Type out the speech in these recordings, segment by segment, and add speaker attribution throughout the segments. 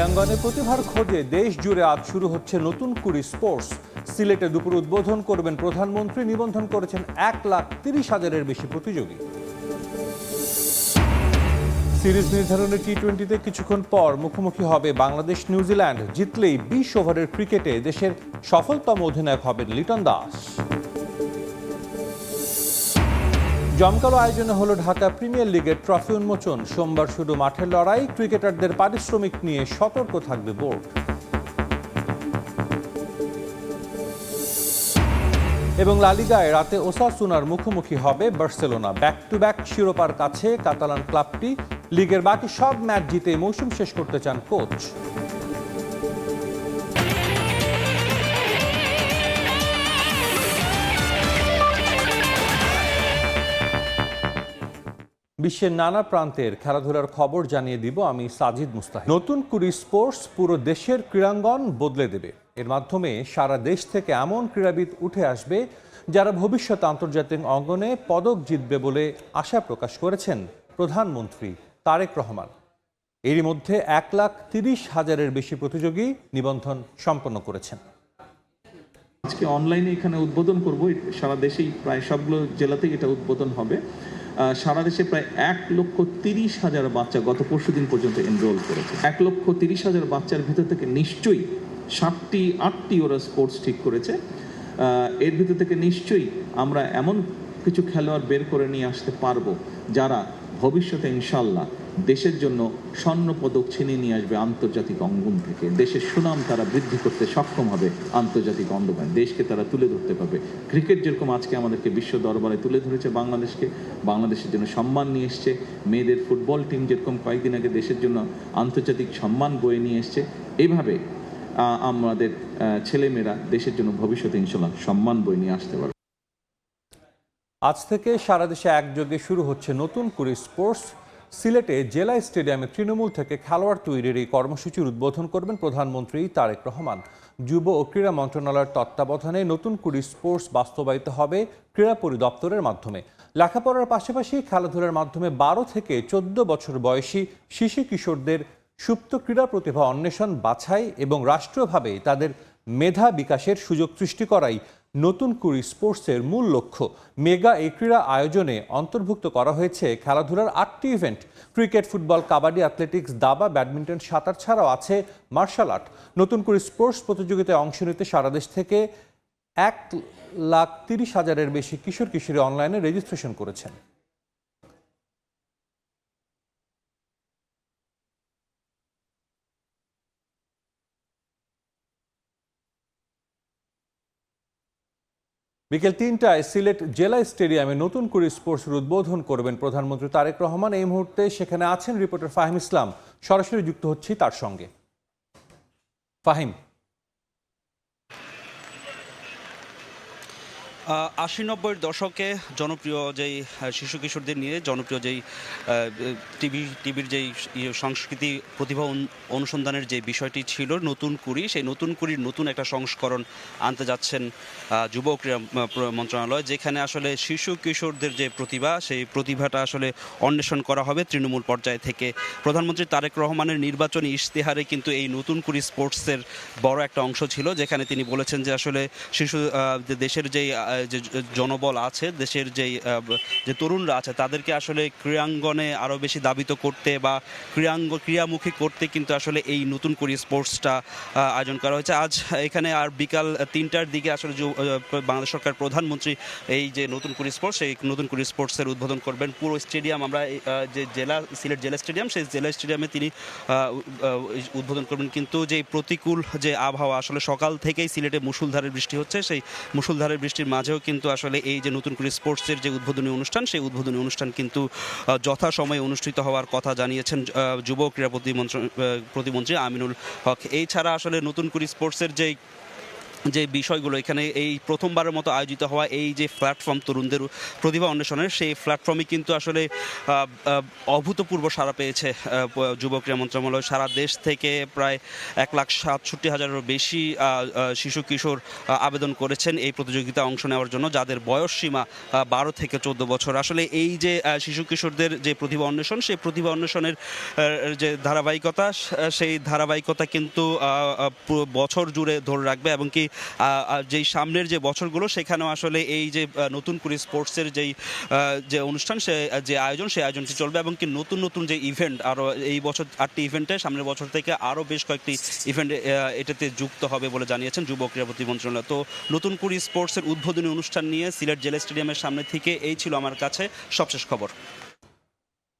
Speaker 1: ক্রীড়াঙ্গনে প্রতিভার খোঁজে দেশ জুড়ে আজ শুরু হচ্ছে নতুন কুড়ি স্পোর্টস। সিলেটে দুপুর উদ্বোধন করবেন প্রধানমন্ত্রী। নিবন্ধন করেছেন 1,30,000-এর বেশি প্রতিযোগী। সিরিজ নির্ধারণে টি-20-তে কিছুক্ষণ পর মুখোমুখি হবে বাংলাদেশ নিউজিল্যান্ড। জিতলেই 20 ওভারের ক্রিকেটে দেশের সফলতম অধিনায়ক হবেন লিটন দাস। জমকালো আয়োজনে হলো ঢাকা প্রিমিয়ার লিগের ট্রফি উন্মোচন। সোমবার শুরু মাঠের লড়াই। ক্রিকেটারদের পারিশ্রমিক নিয়ে সতর্ক থাকবে বোর্ড। এবং লা লিগায় রাতে ওসাসুনার মুখোমুখি হবে বার্সেলোনা। ব্যাক টু ব্যাক শিরোপার কাছে কাতালান ক্লাবটি। লিগের বাকি সব ম্যাচ জিতে মৌসুম শেষ করতে চান কোচ। বিশ্বের নানা প্রান্তের খেলাধুলার খবর জানিয়ে দিব আমি সাজিদ মুস্তাহিদ। নতুন কুড়ি স্পোর্টস পুরো দেশের ক্রীড়াঙ্গন বদলে দেবে। এর মাধ্যমে সারা দেশ থেকে এমন ক্রীড়াবিদ উঠে আসবে যারা ভবিষ্যতে আন্তর্জাতিক অঙ্গনে পদক জিতবে বলে আশা প্রকাশ করেছেন প্রধানমন্ত্রী তারেক রহমান। এরই মধ্যে 1,30,000-এর বেশি প্রতিযোগী নিবন্ধন সম্পন্ন করেছেন।
Speaker 2: আজকে অনলাইনে এখানে উদ্বোধন করব। সারা দেশেই প্রায় সবগুলো জেলাতেই এটা উদ্বোধন হবে। সারা দেশে প্রায় 1,30,000 বাচ্চা গত পরশুদিন পর্যন্ত এনরোল করেছে। 1,30,000 বাচ্চার ভিতর থেকে নিশ্চয়ই 7-8টি ওরা স্পোর্টস ঠিক করেছে। এর ভিতর থেকে নিশ্চয়ই আমরা এমন কিছু খেলোয়াড় বের করে নিয়ে আসতে পারবো যারা ভবিষ্যতে ইনশাল্লাহ দেশের জন্য স্বর্ণ পদক ছিনিয়ে নিয়ে আসবে আন্তর্জাতিক অঙ্গন থেকে। দেশের সুনাম তারা বৃদ্ধি করতে সক্ষম হবে আন্তর্জাতিক অঙ্গনে। দেশকে তারা তুলে ধরতে পারবে। ক্রিকেট যেরকম আজকে আমাদেরকে বিশ্ব দরবারে তুলে ধরেছে বাংলাদেশকে, বাংলাদেশের জন্য সম্মান নিয়ে এসছে। মেয়েদের ফুটবল টিম যেরকম কয়েকদিন আগে দেশের জন্য আন্তর্জাতিক সম্মান বয়ে নিয়ে এসছে, এইভাবে আমাদের ছেলেমেয়েরা দেশের জন্য ভবিষ্যতে ইনশাল্লাহ সম্মান বয়ে নিয়ে আসতে পারবে।
Speaker 1: আজ থেকে সারা দেশে একযোগে শুরু হচ্ছে নতুন কুড়ি স্পোর্টস। সিলেটে জেলা স্টেডিয়ামে তৃণমূল থেকে খেলোয়াড় তৈরির এই কর্মসূচির উদ্বোধন করবেন প্রধানমন্ত্রী তারেক রহমান। যুব ও ক্রীড়া মন্ত্রণালয়ের তত্ত্বাবধানে নতুন কুড়ি স্পোর্টস বাস্তবায়িত হবে ক্রীড়া পরিদপ্তরের মাধ্যমে। লেখাপড়ার পাশাপাশি খেলাধুলার মাধ্যমে 12 থেকে 14 বছর বয়সী শিশু কিশোরদের সুপ্ত ক্রীড়া প্রতিভা অন্বেষণ, বাছাই এবং রাষ্ট্রীয়ভাবে তাদের মেধা বিকাশের সুযোগ সৃষ্টি করাই নতুন কুড়ি স্পোর্টসের মূল লক্ষ্য। মেগা এই ক্রীড়া আয়োজনে অন্তর্ভুক্ত করা হয়েছে খেলাধুলার 8টি event. Cricket, football, kabaddi, athletics, দাবা, ব্যাডমিন্টন, সাঁতার ছাড়াও আছে মার্শাল আর্ট। নতুন কুড়ি স্পোর্টস প্রতিযোগিতায় অংশ নিতে সারা দেশ থেকে 1,30,000-এর বেশি কিশোর কিশোরী অনলাইনে রেজিস্ট্রেশন করেছেন। বিকেল 3টায় সিলেট জেলা স্টেডিয়ামে নতুন কুড়ি স্পোর্টসের উদ্বোধন করবেন প্রধানমন্ত্রী তারেক রহমান। এই মুহূর্তে সেখানে আছেন রিপোর্টার ফাহিম ইসলাম। সরাসরি যুক্ত হচ্ছি তার সঙ্গে। ফাহিম,
Speaker 3: 80-90-এর দশকে জনপ্রিয় যেই শিশু কিশোরদের নিয়ে জনপ্রিয় যেই টিভির যেই সংস্কৃতি প্রতিভা অনুসন্ধানের যে বিষয়টি ছিল নতুন কুড়ি, সেই নতুন কুড়ির নতুন একটা সংস্করণ আনতে যাচ্ছেন যুব ক্রীড়া মন্ত্রণালয়, যেখানে আসলে শিশু কিশোরদের যে প্রতিভা, সেই প্রতিভাটা আসলে অন্বেষণ করা হবে তৃণমূল পর্যায় থেকে। প্রধানমন্ত্রী তারেক রহমানের নির্বাচনী ইশতেহারে কিন্তু এই নতুন কুড়ি স্পোর্টসের বড় একটা অংশ ছিল, যেখানে তিনি বলেছেন যে আসলে শিশু দেশের যেই যে জনবল আছে, দেশের যে তরুণরা আছে, তাদেরকে আসলে ক্রীড়াঙ্গনে আরও বেশি দাবিত করতে বা ক্রীড়ামুখী করতে কিন্তু আসলে এই নতুন কুড়ি স্পোর্টসটা আয়োজন করা হয়েছে। আজ এখানে আর বিকাল 3টার দিকে আসলে বাংলাদেশ সরকার প্রধানমন্ত্রী এই যে নতুন কুড়ি স্পোর্টস, সেই নতুন কুড়ি স্পোর্টসের উদ্বোধন করবেন। পুরো স্টেডিয়াম, আমরা যে সিলেট জেলা স্টেডিয়াম, সেই জেলা স্টেডিয়ামে তিনি উদ্বোধন করবেন। কিন্তু যে প্রতিকূল যে আবহাওয়া, আসলে সকাল থেকেই সিলেটে মুষলধারের বৃষ্টি হচ্ছে, সেই মুষলধারের বৃষ্টির মাঝেও কিন্তু আসলে এই যে নতুন করে স্পোর্টসের যে উদ্বোধনী অনুষ্ঠান, সেই উদ্বোধনী অনুষ্ঠান কিন্তু যথাসময়ে অনুষ্ঠিত হওয়ার কথা জানিয়েছেন যুব ক্রীড়া প্রতিমন্ত্রী আমিনুল হক। এই ছাড়া আসলে নতুন করে স্পোর্টসের যেই যে বিষয়গুলো এখানে এই প্রথমবারের মতো আয়োজিত হওয়া এই যে প্ল্যাটফর্ম তরুণদের প্রতিভা অন্বেষণের, সেই প্ল্যাটফর্মে কিন্তু আসলে অভূতপূর্ব সাড়া পেয়েছে যুব ক্রীড়া মন্ত্রণালয়। সারা দেশ থেকে প্রায় 1,67,000-এরও বেশি শিশু কিশোর আবেদন করেছেন এই প্রতিযোগিতায় অংশ নেওয়ার জন্য, যাদের বয়স সীমা 12 থেকে 14 বছর। আসলে এই যে শিশু কিশোরদের যে প্রতিভা অন্বেষণ, সেই প্রতিভা অন্বেষণের যে ধারাবাহিকতা, সেই ধারাবাহিকতা কিন্তু বছর জুড়ে ধরে রাখবে, এবং কি যেই সামনের যে বছরগুলো সেখানেও আসলে এই যে নতুন করে স্পোর্টসের যে অনুষ্ঠান, যে আয়োজনটি চলবে, এবং কি নতুন নতুন যে ইভেন্ট, আরও এই বছর 8টি ইভেন্টে, সামনের বছর থেকে আরও বেশ কয়েকটি ইভেন্ট এটাতে যুক্ত হবে বলে জানিয়েছেন যুব ক্রীড়া মন্ত্রণালয়। তো নতুন করে স্পোর্টসের উদ্বোধনী অনুষ্ঠান নিয়ে সিলেট জেলা স্টেডিয়ামের সামনে থেকে এই ছিল আমার কাছে সবশেষ খবর।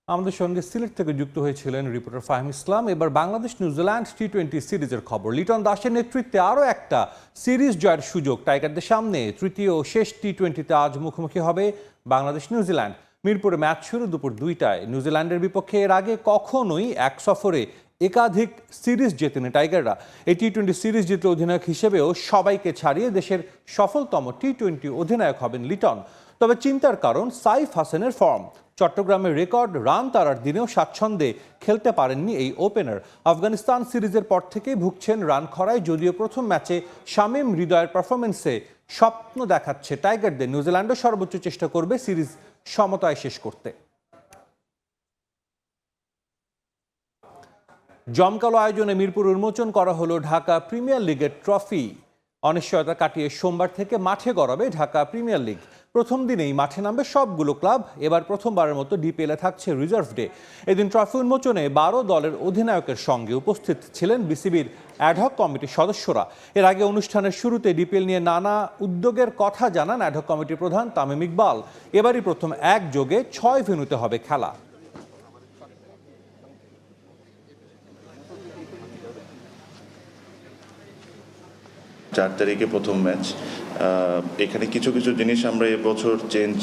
Speaker 1: আমাদের সঙ্গে সিলেট থেকে যুক্ত হয়েছিলেন রিপোর্টার ফাহিম ইসলাম। এবার বাংলাদেশ নিউজিল্যান্ড টি-20 সিরিজের খবর। লিটন দাসের নেতৃত্বে আরও একটা সিরিজ জয়ের সুযোগ টাইগারদের সামনে। তৃতীয় ও শেষ টি-20তে আজ মুখোমুখি হবে বাংলাদেশ নিউজিল্যান্ড। মিরপুরে ম্যাচ শুরু দুপুর 2টায়। নিউজিল্যান্ডের বিপক্ষে এর আগে কখনোই এক সফরে একাধিক সিরিজ জেতেনি টাইগাররা। এই টি-20 সিরিজ জিতে অধিনায়ক হিসেবেও সবাইকে ছাড়িয়ে দেশের সফলতম টি-20 অধিনায়ক হবেন লিটন। তবে চিন্তার কারণ সাইফ হাসানের ফর্ম। চট্টগ্রামের রেকর্ড রান তাড়ার দিনেও স্বাচ্ছন্দ্যে খেলতে পারেননি এই ওপেনার। আফগানিস্তান সিরিজের পর থেকেই ভুগছেন রান খরায়। যদিও প্রথম ম্যাচে শামীম হৃদয়ের পারফরমেন্সে স্বপ্ন দেখাচ্ছে টাইগারদের। নিউজিল্যান্ডও সর্বোচ্চ চেষ্টা করবে সিরিজ সমতায় শেষ করতে। জমকালো আয়োজনে মিরপুর উন্মোচন করা হলো ঢাকা প্রিমিয়ার লিগের ট্রফি। অনিশ্চয়তা কাটিয়ে সোমবার থেকে মাঠে গড়াবে ঢাকা প্রিমিয়ার লিগ। প্রথম দিনেই মাঠে নামবে সবগুলো ক্লাব। এবার প্রথমবারের মতো ডিপিএলে থাকছে রিজার্ভ ডে। এদিন ট্রফি উন্মোচনে 12 দলের অধিনায়কের সঙ্গে উপস্থিত ছিলেন বিসিবির অ্যাডহক কমিটির সদস্যরা। এর আগে অনুষ্ঠানের শুরুতে ডিপিএল নিয়ে নানা উদ্যোগের কথা জানান অ্যাডহক কমিটির প্রধান তামিম ইকবাল। এবারই প্রথম একযোগে 6 ভেন্যুতে হবে খেলা।
Speaker 4: 4 তারিখে প্রথম ম্যাচ। এখানে কিছু কিছু জিনিস আমরা এবছর চেঞ্জ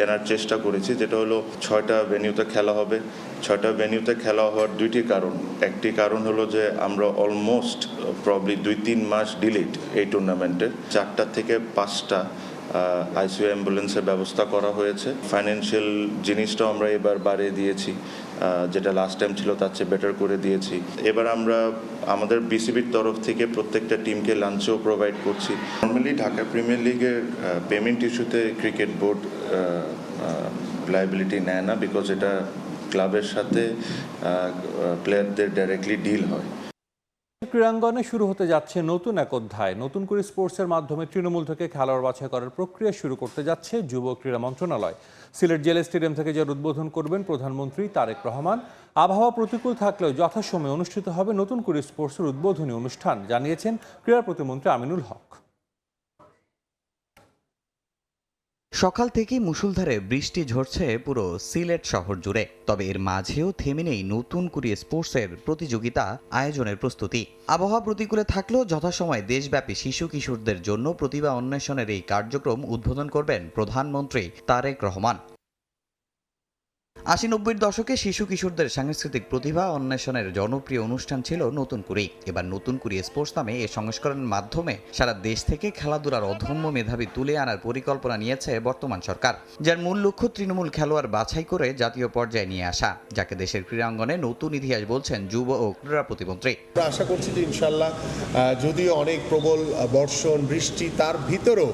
Speaker 4: এনার চেষ্টা করেছি, যেটা হলো 6টা ভেন্যুতে খেলা হবে। 6টা ভেন্যুতে খেলা হওয়ার 2টি কারণ। একটি কারণ হলো যে আমরা অলমোস্ট প্রবলি 2-3 মাস ডিলেড এই টুর্নামেন্টে। 4টা থেকে 5টা আইসিইউ অ্যাম্বুলেন্সের ব্যবস্থা করা হয়েছে। ফাইন্যান্সিয়াল জিনিসটাও আমরা এবার বাড়িয়ে দিয়েছি, যেটা লাস্ট টাইম ছিল তার চেয়ে বেটার করে দিয়েছি। এবার আমরা আমাদের বিসিবির তরফ থেকে প্রত্যেকটা টিমকে লাঞ্চও প্রোভাইড করছি। নর্মালি ঢাকা প্রিমিয়ার লিগের পেমেন্ট ইস্যুতে ক্রিকেট বোর্ড লায়াবিলিটি নেয় না, বিকজ এটা ক্লাবের সাথে প্লেয়ারদের ডাইরেক্টলি ডিল হয়।
Speaker 1: ক্রীড়াঙ্গনে শুরু হতে যাচ্ছে নতুন এক অধ্যায়। নতুন করে স্পোর্টসের মাধ্যমে তৃণমূল থেকে খেলোয়াড় বাছাই করার প্রক্রিয়া শুরু করতে যাচ্ছে যুব ক্রীড়া মন্ত্রণালয়। সিলেট জেলা স্টেডিয়াম থেকে যার উদ্বোধন করবেন প্রধানমন্ত্রী তারেক রহমান। আবহাওয়া প্রতিকূল থাকলেও যথাসময়ে অনুষ্ঠিত হবে নতুন করে স্পোর্টসের উদ্বোধনী অনুষ্ঠান, জানিয়েছেন ক্রীড়া প্রতিমন্ত্রী আমিনুল হক।
Speaker 5: সকাল থেকেই মুষলধারে বৃষ্টি ঝরছে পুরো সিলেট শহর জুড়ে। তবে এর মাঝেও থেমে নেই নতুন করে স্পোর্টসের প্রতিযোগিতা আয়োজনের প্রস্তুতি। আবহাওয়া প্রতিকূলে থাকলেও যথাসময়ে দেশব্যাপী শিশু কিশোরদের জন্য প্রতিভা অন্বেষণের এই কার্যক্রম উদ্বোধন করবেন প্রধানমন্ত্রী তারেক রহমান। 80-90 দশকে শিশু কিশোরদের সাংস্কৃতিক প্রতিভা অন্বেষণের জনপ্রিয় অনুষ্ঠান ছিল নতুন কুড়ি। এবার নতুন কুড়ি স্পোর্টস নামে এই সংস্করণের মাধ্যমে সারা দেশ থেকে খেলাধুলার অধম্য মেধাবী তুলে আনার পরিকল্পনা নিয়েছে বর্তমান সরকার, যার মূল লক্ষ্য তৃণমূল খেলোয়াড় বাছাই করে জাতীয় পর্যায়ে নিয়ে আসা, যাকে দেশের ক্রীড়াঙ্গনে নতুন ইতিহাস বলছেন যুব ও ক্রীড়া প্রতিমন্ত্রী।
Speaker 6: আশা করছি যে ইনশাল্লাহ যদিও অনেক প্রবল বর্ষণ বৃষ্টি, তার ভিতরেও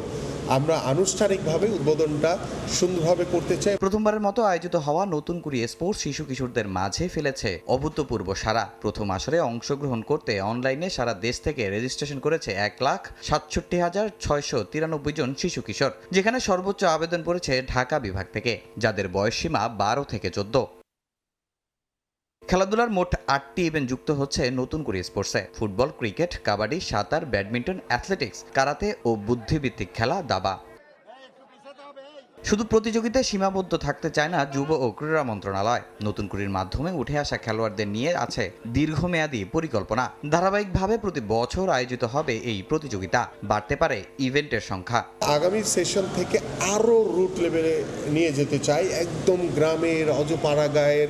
Speaker 6: আমরা আনুষ্ঠানিকভাবে উদ্বোধনটা সুন্দরভাবে করতে চাই।
Speaker 5: প্রথমবারের মতো আয়োজিত হওয়া নতুন কুড়ি স্পোর্টস শিশু কিশোরদের মাঝে ফেলেছে অভূতপূর্ব সাড়া। প্রথম আসরে অংশগ্রহণ করতে অনলাইনে সারা দেশ থেকে রেজিস্ট্রেশন করেছে 1,67,693 জন শিশু কিশোর, যেখানে সর্বোচ্চ আবেদন পড়েছে ঢাকা বিভাগ থেকে, যাদের বয়সসীমা 12 থেকে 14। খেলাধুলার মোট 8টি ইভেন্ট যুক্ত হচ্ছে নতুন করে স্পোর্টসে। ফুটবল, ক্রিকেট, কাবাডি, সাঁতার, ব্যাডমিন্টন, অ্যাথলেটিক্স, কারাতে ও বুদ্ধিভিত্তিক খেলা, দাবা। শুধু প্রতিযোগিতায় সীমাবদ্ধ থাকতে চায় না যুব ও ক্রীড়া মন্ত্রণালয়। নতুন কুড়ির মাধ্যমে উঠে আসা খেলোয়াড়দের নিয়ে আছে দীর্ঘমেয়াদী পরিকল্পনা। ধারাবাহিকভাবে প্রতি বছর আয়োজিত হবে এই প্রতিযোগিতা। বাড়তে পারে ইভেন্টের সংখ্যা।
Speaker 6: আগামী সেশন থেকে আরও রুট লেভেলে নিয়ে যেতে চাই, একদম গ্রামের অজপাড়া গায়ের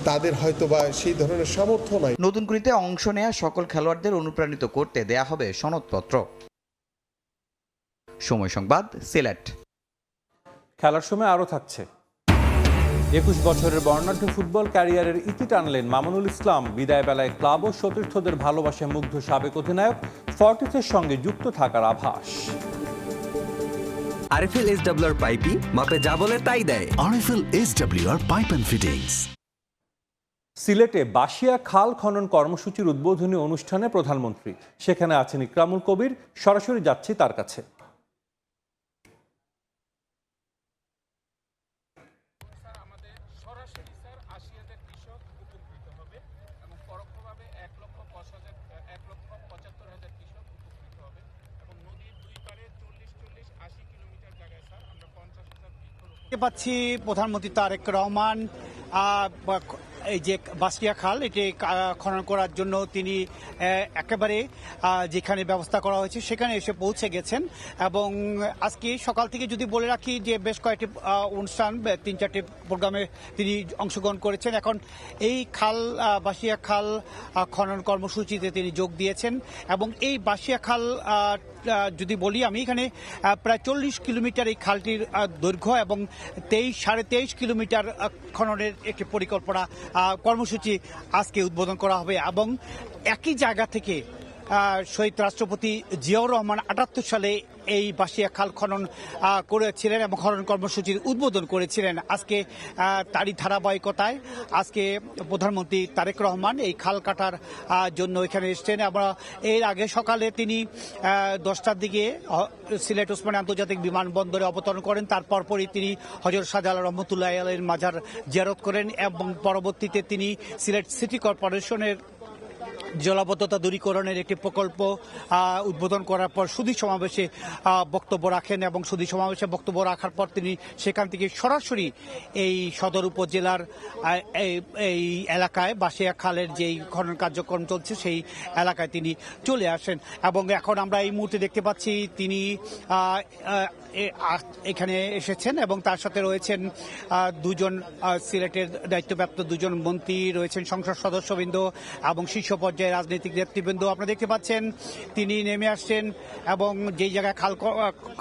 Speaker 6: তাদের হয়তো বা সেই ধরনের সামর্থ্য নাই।
Speaker 5: নতুন কুড়িতে অংশ নেয়া সকল খেলোয়াড়দের অনুপ্রাণিত করতে দেয়া হবে সনদপত্র। সময় সংবাদ, সিলেট।
Speaker 1: খেলার সময় আরও থাকছে। 21 বছরের বর্ণাঢ্য ফুটবল ক্যারিয়ারের ইতি টানলেন মামুনুল ইসলাম। বিদায় বেলায় ক্লাব ও সতীর্থদের ভালোবাসায় মুগ্ধ সাবেক অধিনায়ক ফর্টিসের সঙ্গে যুক্ত থাকার আভাস।
Speaker 7: আরএফএল এসডব্লিউআর পাইপই মাপে যা বলে তাই দেয়।
Speaker 8: RFL SWR pipe and fittings.
Speaker 1: সিলেটে বাসিয়া খাল খনন কর্মসূচির উদ্বোধনী অনুষ্ঠানে প্রধানমন্ত্রী। সেখানে আছেন ইকরামুল কবির। সরাসরি যাচ্ছি তার কাছে।
Speaker 9: পাচ্ছি প্রধানমন্ত্রী তারেক রহমান এই যে বাসিয়া খাল এটি খনন করার জন্য তিনি একেবারে যেখানে ব্যবস্থা করা হয়েছে সেখানে এসে পৌঁছে গেছেন। এবং আজকে সকাল থেকে যদি বলে রাখি যে বেশ কয়েকটি অনুষ্ঠান 3-4টি প্রোগ্রামে তিনি অংশগ্রহণ করেছেন। এখন এই খাল বাসিয়া খাল খনন কর্মসূচিতে তিনি যোগ দিয়েছেন। এবং এই বাসিয়া খাল যদি বলি আমি এখানে প্রায় 40 কিলোমিটার এই খালটির দৈর্ঘ্য এবং 23.5 কিলোমিটার খননের একটি পরিকল্পনা কর্মসূচি আজকে উদ্বোধন করা হবে। এবং একই জায়গা থেকে শহীদ রাষ্ট্রপতি জিয়াউর রহমান 78 সালে এই বাসিয়া খাল খনন করেছিলেন এবং খনন কর্মসূচির উদ্বোধন করেছিলেন। আজকে তারই ধারাবাহিকতায় আজকে প্রধানমন্ত্রী তারেক রহমান এই খাল কাটার জন্য এখানে এসছেন। আমরা এর আগে সকালে তিনি 10টার দিকে সিলেট ওসমানী আন্তর্জাতিক বিমানবন্দরে অবতরণ করেন। তারপর পরই তিনি হযরত শাহজালাল রহমতুল্লাহ আলাইহির মাজার জিয়ারত করেন এবং পরবর্তীতে তিনি সিলেট সিটি কর্পোরেশনের জলাবদ্ধতা দূরীকরণের একটি প্রকল্প উদ্বোধন করার পর সুধী সমাবেশে বক্তব্য রাখেন এবং সুধী সমাবেশে বক্তব্য রাখার পর তিনি সেখান থেকে সরাসরি এই সদর উপজেলার এই এলাকায় বাসিয়া খালের যেই খনন কার্যক্রম চলছে সেই এলাকায় তিনি চলে আসেন। এবং এখন আমরা এই মুহূর্তে দেখতে পাচ্ছি তিনি এখানে এসেছেন এবং তার সাথে রয়েছেন দুজন সিলেটের দায়িত্বপ্রাপ্ত দুজন মন্ত্রী রয়েছেন, সংসদ সদস্যবৃন্দ এবং শীর্ষ পর্যায়ে রাজনৈতিক নেতৃবৃন্দ। আপনারা দেখতে পাচ্ছেন তিনি নেমে আসছেন এবং যেই জায়গায় খাল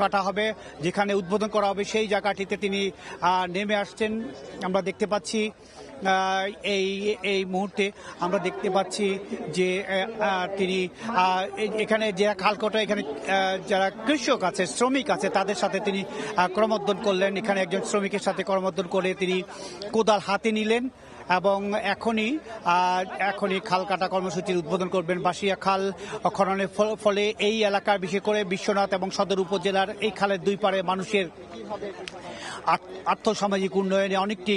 Speaker 9: কাটা হবে, যেখানে উদ্বোধন করা হবে সেই জায়গাটিতে তিনি নেমে আসছেন। আমরা দেখতে পাচ্ছি এই মুহূর্তে আমরা দেখতে পাচ্ছি যে তিনি এখানে যারা খাল কাটা এখানে যারা কৃষক আছে, শ্রমিক আছে, তাদের সাথে তিনি করমর্দন করলেন। এখানে একজন শ্রমিকের সাথে করমর্দন করে তিনি কোদাল হাতে নিলেন এবং এখনই খাল কাটা কর্মসূচির উদ্বোধন করবেন। বাসিয়া খাল খননের ফলে এই এলাকার বিশেষ করে বিশ্বনাথ এবং সদর উপজেলার এই খালের দুই পারে মানুষের আর্থসামাজিক উন্নয়নে অনেকটি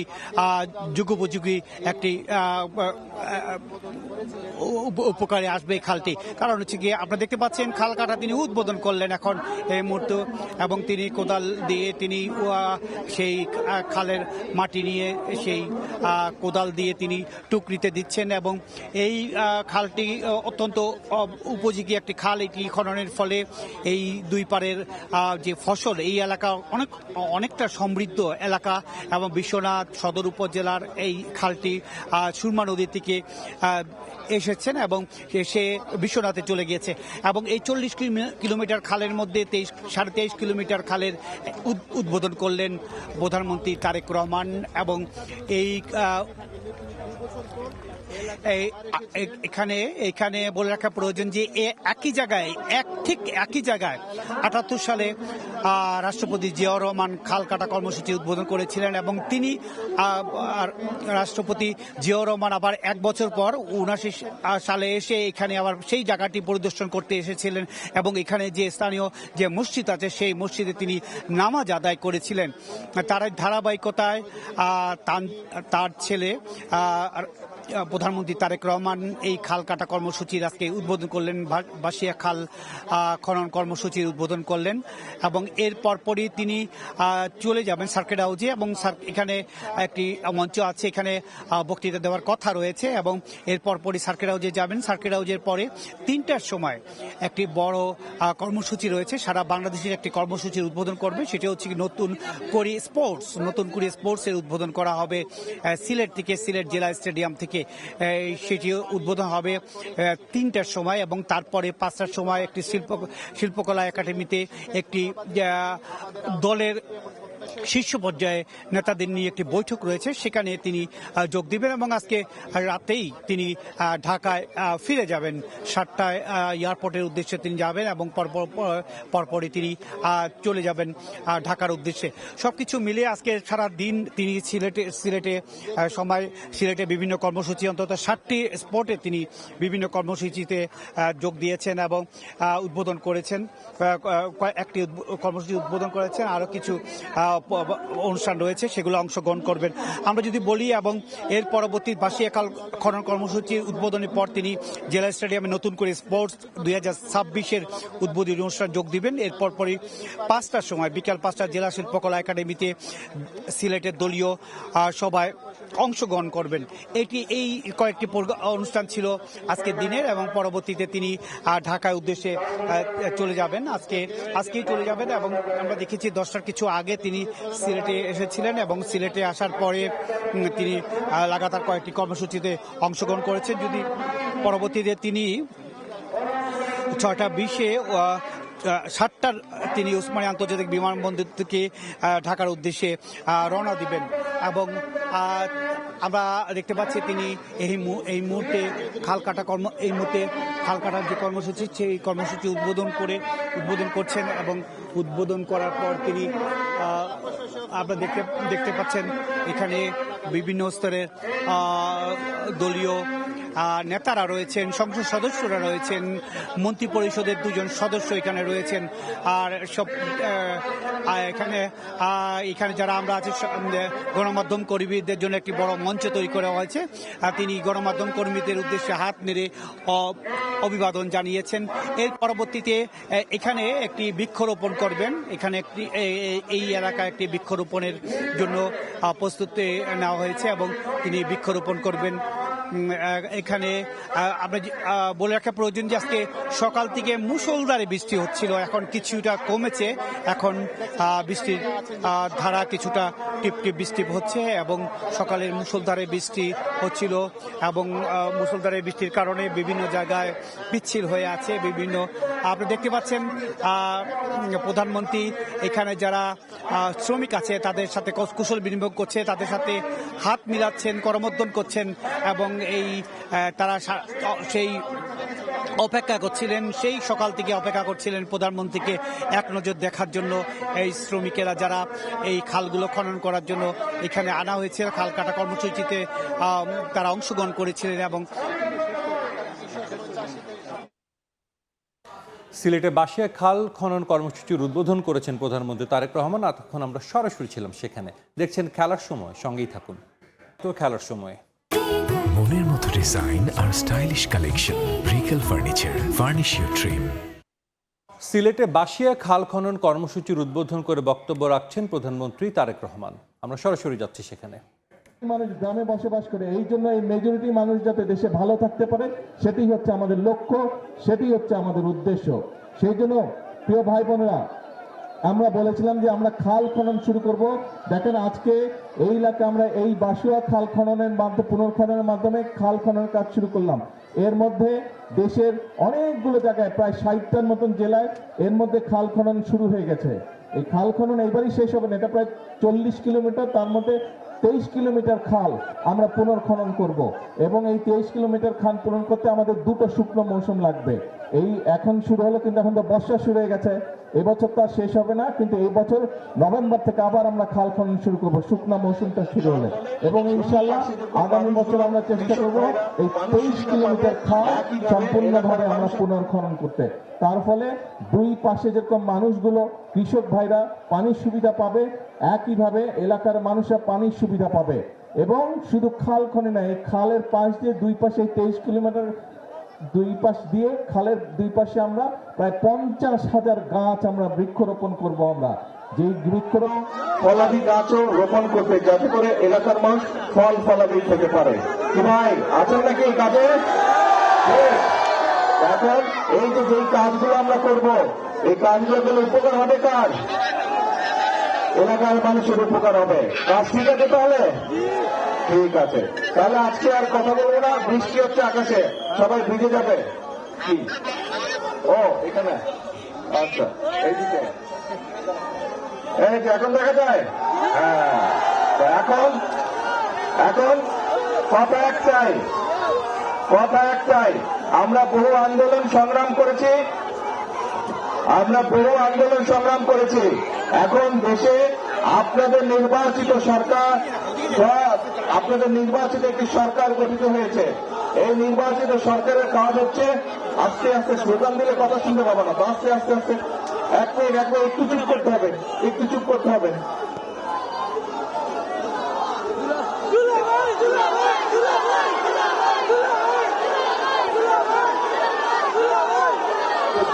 Speaker 9: যুগোপযোগী একটি উপকারে আসবে এই খালটি। কারণ হচ্ছে গিয়ে আপনারা দেখতে পাচ্ছেন খাল কাটা তিনি উদ্বোধন করলেন এখন এই মুহূর্তে এবং তিনি কোদাল দিয়ে তিনি সেই খালের মাটি নিয়ে সেই কোদাল দিয়ে তিনি টুকরিতে দিচ্ছেন এবং এই খালটি অত্যন্ত উপযোগী একটি খাল। এটি খননের ফলে এই দুই পারের যে ফসল এই এলাকা অনেকটা সমৃদ্ধ এলাকা এবং বিশ্বনাথ সদর উপজেলার এই খালটি সুরমা নদী থেকে এসেছেন এবং সে বিশ্বনাথে চলে গিয়েছে এবং এই 40 কিলোমিটার খালের মধ্যে 23.5 কিলোমিটার খালের উদ্বোধন করলেন প্রধানমন্ত্রী তারেক রহমান। এবং এই এখানে বলে রাখা প্রয়োজন যে একই জায়গায় ঠিক একই জায়গায় 78 সালে রাষ্ট্রপতি জিয়াউর রহমান খাল কাটা কর্মসূচি উদ্বোধন করেছিলেন এবং তিনি রাষ্ট্রপতি জিয়াউর রহমান আবার 1 বছর পর 79 সালে এসে এখানে আবার সেই জায়গাটি পরিদর্শন করতে এসেছিলেন এবং এখানে যে স্থানীয় যে মসজিদ আছে সেই মসজিদে তিনি নামাজ আদায় করেছিলেন। তার ধারাবাহিকতায় তার ছেলে প্রধানমন্ত্রী তারেক রহমান এই খাল কাটা কর্মসূচির আজকে উদ্বোধন করলেন, বাসিয়া খাল খনন কর্মসূচির উদ্বোধন করলেন এবং এর পরপরই তিনি চলে যাবেন সার্কিট হাউজে এবং এখানে একটি মঞ্চ আছে, এখানে বক্তৃতা দেওয়ার কথা রয়েছে এবং এর পরপরই সার্কিট হাউজে যাবেন। সার্কিট হাউজের পরে 3টার সময় একটি বড় কর্মসূচি রয়েছে, সারা বাংলাদেশের একটি কর্মসূচির উদ্বোধন করবে, সেটি হচ্ছে নতুন কুড়ি স্পোর্টসের উদ্বোধন করা হবে সিলেট থেকে, সিলেট জেলা স্টেডিয়াম থেকে। সেটি উদ্বোধন হবে 3টার সময় এবং তারপরে 5টার সময় একটি শিল্পকলা একাডেমিতে একটি দলের শীর্ষ পর্যায়ে নেতাদের নিয়ে একটি বৈঠক রয়েছে, সেখানে তিনি যোগ দিবেন এবং আজকে রাতেই তিনি ঢাকায় ফিরে যাবেন। 7টায় এয়ারপোর্টের উদ্দেশ্যে তিনি যাবেন এবং পরপরই তিনি চলে যাবেন ঢাকার উদ্দেশ্যে। সবকিছু মিলে আজকে সারা দিন তিনি সিলেটে বিভিন্ন কর্মসূচি, অন্তত 7টি স্পটে তিনি বিভিন্ন কর্মসূচিতে যোগ দিয়েছেন এবং উদ্বোধন করেছেন, একটি কর্মসূচি উদ্বোধন করেছেন, আরও কিছু অনুষ্ঠান রয়েছে সেগুলো অংশগ্রহণ করবেন। আমরা যদি বলি এবং এর পরবর্তী বাসিয়া খাল খনন কর্মসূচির উদ্বোধনের পর তিনি জেলা স্টেডিয়ামে নতুন করে স্পোর্টস 2026-এর উদ্বোধনী অনুষ্ঠান যোগ দিবেন। এরপর পরই 5টার সময় বিকাল 5টায় জেলা শিল্পকলা একাডেমিতে সিলেটের দলীয় সভায় অংশগ্রহণ করবেন। এই কয়েকটি অনুষ্ঠান ছিল আজকের দিনের এবং পরবর্তীতে তিনি ঢাকায় উদ্দেশ্যে চলে যাবেন, আজকেই চলে যাবেন এবং আমরা দেখেছি 10টার কিছু আগে তিনি সিলেটে এসেছিলেন এবং সিলেটে আসার পরে তিনি লাগাতার কয়েকটি কর্মসূচিতে অংশগ্রহণ করেছেন। যদি পরবর্তীতে তিনি 6:20-এ 7টার তিনি ওসমানী আন্তর্জাতিক বিমানবন্দর থেকে ঢাকার উদ্দেশ্যে রওনা দিবেন এবং আমরা দেখতে পাচ্ছি তিনি এই মুহূর্তে খাল কাটার যে কর্মসূচি, সেই কর্মসূচি উদ্বোধন করছেন এবং উদ্বোধন করার পর তিনি আপনারা দেখতে পাচ্ছেন এখানে বিভিন্ন স্তরের দলীয় নেতারা রয়েছেন, সংসদ সদস্যরা রয়েছেন, মন্ত্রী পরিষদের 2জন সদস্য এখানে রয়েছেন। আর সব এখানে যারা আমরা আছি গণমাধ্যম কর্মীদের জন্য একটি বড় মঞ্চ তৈরি করা হয়েছে। তিনি গণমাধ্যম কর্মীদের উদ্দেশ্যে হাত নেড়ে অভিবাদন জানিয়েছেন। এর পরবর্তীতে এখানে একটি বৃক্ষরোপণ করবেন, এখানে এই এলাকায় একটি বৃক্ষরোপণের জন্য প্রস্তুতি নেওয়া হয়েছে এবং তিনি বৃক্ষরোপণ করবেন। এখানে আমরা বলে রাখা প্রয়োজন যে আজকে সকাল থেকে মুষলধারে বৃষ্টি হচ্ছিল, এখন কিছুটা কমেছে, এখন বৃষ্টির ধারা কিছুটা টিপটিপ বৃষ্টি হচ্ছে এবং সকালের মুষলধারে বৃষ্টি হচ্ছিল এবং মুষলধারে বৃষ্টির কারণে বিভিন্ন জায়গায় পিচ্ছিল হয়ে আছে। আপনি দেখতে পাচ্ছেন প্রধানমন্ত্রী এখানে যারা শ্রমিক আছে তাদের সাথে কুশল বিনিময় করছে, তাদের সাথে হাত মিলাচ্ছেন, করমর্দন করছেন এবং তারা সেই অপেক্ষা করছিলেন, সেই সকাল থেকে অপেক্ষা করছিলেন প্রধানমন্ত্রীকে এক নজর দেখার জন্য। এই শ্রমিকেরা যারা এই খালগুলো খনন করার জন্য এখানে আনা হয়েছে, খাল কাটা কর্মসূচিতে তারা অংশগ্রহণ করেছিলেন এবং
Speaker 1: সিলেটে বাসিয়া খাল খনন কর্মসূচির উদ্বোধন করেছেন প্রধানমন্ত্রী তারেক রহমান। এতক্ষণ আমরা সরাসরি ছিলাম সেখানে। দেখছেন খেলার সময়, সঙ্গেই থাকুন। তো খেলার সময়
Speaker 8: মনের মতো ডিজাইন আর stylish collection, Regal furniture, furnish your dream.
Speaker 1: সিলেটে বাসিয়া খাল খনন কর্মসূচির উদ্বোধন করে বক্তব্য রাখছেন প্রধানমন্ত্রী তারেক রহমান। আমরা সরাসরি যাচ্ছি সেখানে।
Speaker 10: মানুষ গ্রামে বসবাস করে, এই জন্য এই মেজরিটি মানুষ যাতে দেশে ভালো থাকতে পারে সেটি হচ্ছে আমাদের লক্ষ্য, সেটি হচ্ছে আমাদের উদ্দেশ্য। সেই জন্য প্রিয় ভাই বোনেরা, আমরা বলেছিলাম যে আমরা খাল খনন শুরু করব। দেখেন আজকে এই এলাকায় আমরা এই বাসিয়া খাল খননের মাধ্যমে, পুনর্খননের মাধ্যমে খাল খননের কাজ শুরু করলাম। এর মধ্যে দেশের অনেকগুলো জায়গায় প্রায় 60টার মতন জেলায় এর মধ্যে খাল খনন শুরু হয়ে গেছে। এই খাল খনন এবারই শেষ হবে না, এটা প্রায় 40 কিলোমিটার, তার মধ্যে 23 কিলোমিটার খাল আমরা পুনর্খনন করব এবং এই 23 কিলোমিটার খাল পূরণ করতে আমাদের 2টো শুকনো মৌসুম লাগবে। এই এখন শুরু হলো, কিন্তু এখন তো বর্ষা শুরু হয়ে গেছে, এবছর তো আর শেষ হবে না, কিন্তু এই বছর নভেম্বর থেকে আবার আমরা খাল খনন শুরু করব শুকনো মৌসুমটা শুরু হলে, এবং ইনশাআল্লাহ আগামী বছর আমরা চেষ্টা করব এই 23 কিলোমিটার খাল সম্পূর্ণভাবে আমরা পুনর্খনন করতে। তার ফলে দুই পাশে যেরকম মানুষগুলো, কৃষক ভাইরা পানির সুবিধা পাবে, একইভাবে এলাকার মানুষরা পানির সুবিধা পাবে। এবং শুধু খাল খনে না, এই খালের পাশ দিয়ে দুই পাশে 23 কিলোমিটার দুই পাশ দিয়ে খালের দুই পাশে আমরা প্রায় 50,000 গাছ আমরা বৃক্ষরোপণ করব। আমরা যেই বৃক্ষরোপণ ফলাদি গাছও রোপণ করতে, যাতে করে এলাকার মানুষ ফল ফলাদি খেতে পারে। কি ভাই আছেন নাকি এই কাজে? এখন এই যে যেই কাজগুলো আমরা করব, এই কাজগুলো গেলে উপকার হবে কার? এলাকার মানুষের উপকার হবে। কাজ ঠিক আছে তাহলে? ঠিক আছে, তাহলে আজকে আর কথা বলবো না। বৃষ্টি হচ্ছে আকাশে, সবাই ভিজে যাবে। কি ও এখানে, আচ্ছা এইদিকে, এই যে এখন দেখা যায়। হ্যাঁ, এখন এখন কথা একটাই, আমরা বহু আন্দোলন সংগ্রাম করেছি, এখন দেশে আপনাদের নির্বাচিত একটি সরকার গঠিত হয়েছে। এই নির্বাচিত সরকারের কাজ হচ্ছে আস্তে আস্তে, স্লোগান দিলে কথা শুনতে পাবো না তো, আস্তে আস্তে এক মিনিট একটু চুপ করতে হবে।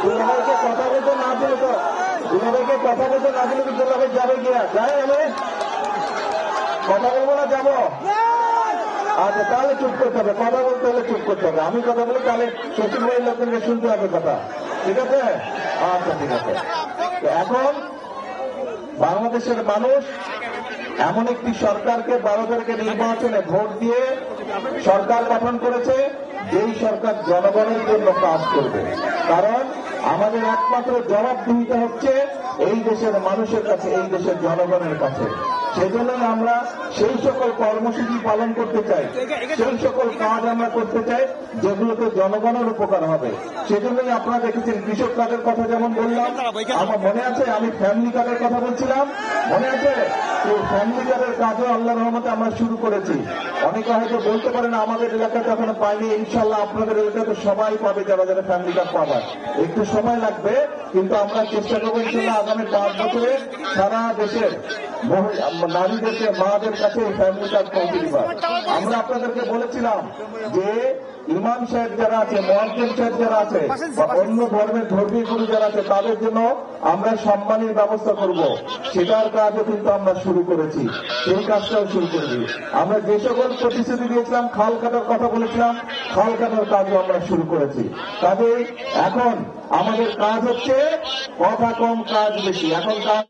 Speaker 10: দুলাভাইকে কথা বলতে না দিলে তো দুলাভাই যাবে গিয়া যাই, আমি কথা বলবো না, যাবো। আচ্ছা তাহলে চুপ করতে হবে, কথা বলতে হলে চুপ করতে হবে। আমি কথা বলি তাহলে শ্বশুর বাড়ির লোকদেরকে শুনতে হবে কথা, ঠিক আছে? আচ্ছা ঠিক আছে। এখন বাংলাদেশের মানুষ এমন একটি সরকারকে 12 তারিখে নির্বাচনে ভোট দিয়ে সরকার গঠন করেছে, যেই সরকার জনগণের জন্য কাজ করবে। কারণ আমাদের একমাত্র জবাবদিহিতা হচ্ছে এই দেশের মানুষের কাছে, এই দেশের জনগণের কাছে। সেজন্যই আমরা সেই সকল কর্মসূচি পালন করতে চাই, সেই সকল কাজ আমরা করতে চাই যেগুলোতে জনগণের উপকার হবে। সেজন্যই আপনারা দেখেছেন কৃষক কার্ডের কথা যেমন বললাম, আমার মনে আছে আমি ফ্যামিলি কার্ডের কথা বলছিলাম, মনে আছে? ফ্যামিলি কার্ডের কাজও আল্লাহর রহমতে আমরা শুরু করেছি। অনেকে হয়তো বলতে পারেন আমাদের এলাকাতে এখনো পাইনি, ইনশাল্লাহ আপনাদের এলাকাতে সবাই পাবে, যারা যারা ফ্যামিলি কার্ড পাবার। একটু সময় লাগবে, কিন্তু আমরা চেষ্টা করবো ইনশাল্লাহ আগামী 5 বছরে সারা দেশের নারীদেরকে, মাদের কাছে এই ফ্যামিলি কার্ড পৌঁছে দিবার। আমরা আপনাদেরকে বলেছিলাম যে ইমাম সাহেব যারা আছে, মুয়াজ্জিন সাহেব যারা আছে, বা অন্য ধর্মের ধর্মীয় গুরু যারা আছে, তাদের জন্য আমরা সম্মানের ব্যবস্থা করব। সেটার কাজও কিন্তু আমরা শুরু করেছি, সেই কাজটাও শুরু করেছি। আমরা যে সকল প্রতিশ্রুতি দিয়েছিলাম, খাল কাটার কথা বলেছিলাম, খাল কাটার কাজও আমরা শুরু করেছি। কাজেই এখন আমাদের কাজ হচ্ছে কথা কম, কাজ বেশি। এখন কাজ।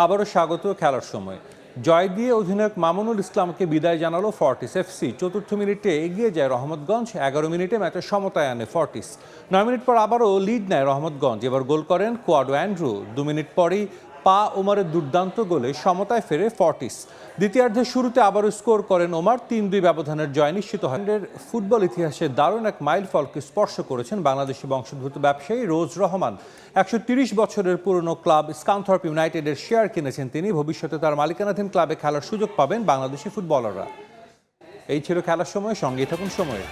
Speaker 1: আবারও স্বাগত খেলার সময়। জয় দিয়ে অধিনায়ক মামুনুল ইসলামকে বিদায় জানালো ফর্টিস এফসি। চতুর্থ মিনিটে এগিয়ে যায় রহমতগঞ্জ, 11 মিনিটে ম্যাচে সমতায় আনে ফর্টিস। 9 মিনিট পর আবারও লিড নেয় রহমতগঞ্জ, এবার গোল করেন কোয়াডো অ্যান্ড্রু। 2 মিনিট পরই পা ওমারের দুর্দান্ত গোলে সমতায় ফেরে ফর্টিস। দ্বিতীয়ার্ধের শুরুতে আবারও স্কোর করেন ওমার, 3-2 ব্যবধানের জয় নিশ্চিত হয়। ফুটবল ইতিহাসে দারুণ এক মাইলফলকে স্পর্শ করেছেন বাংলাদেশি বংশোদ্ভূত ব্যবসায়ী রোজ রহমান। 130 বছরের পুরনো ক্লাব স্কাউথরপ ইউনাইটেডের শেয়ার কিনেছেন তিনি। ভবিষ্যতে তার মালিকানাধীন ক্লাবে খেলার সুযোগ পাবেন বাংলাদেশি ফুটবলাররা। এই ছিল খেলার সময়, সঙ্গেই থাকুন সময়ে।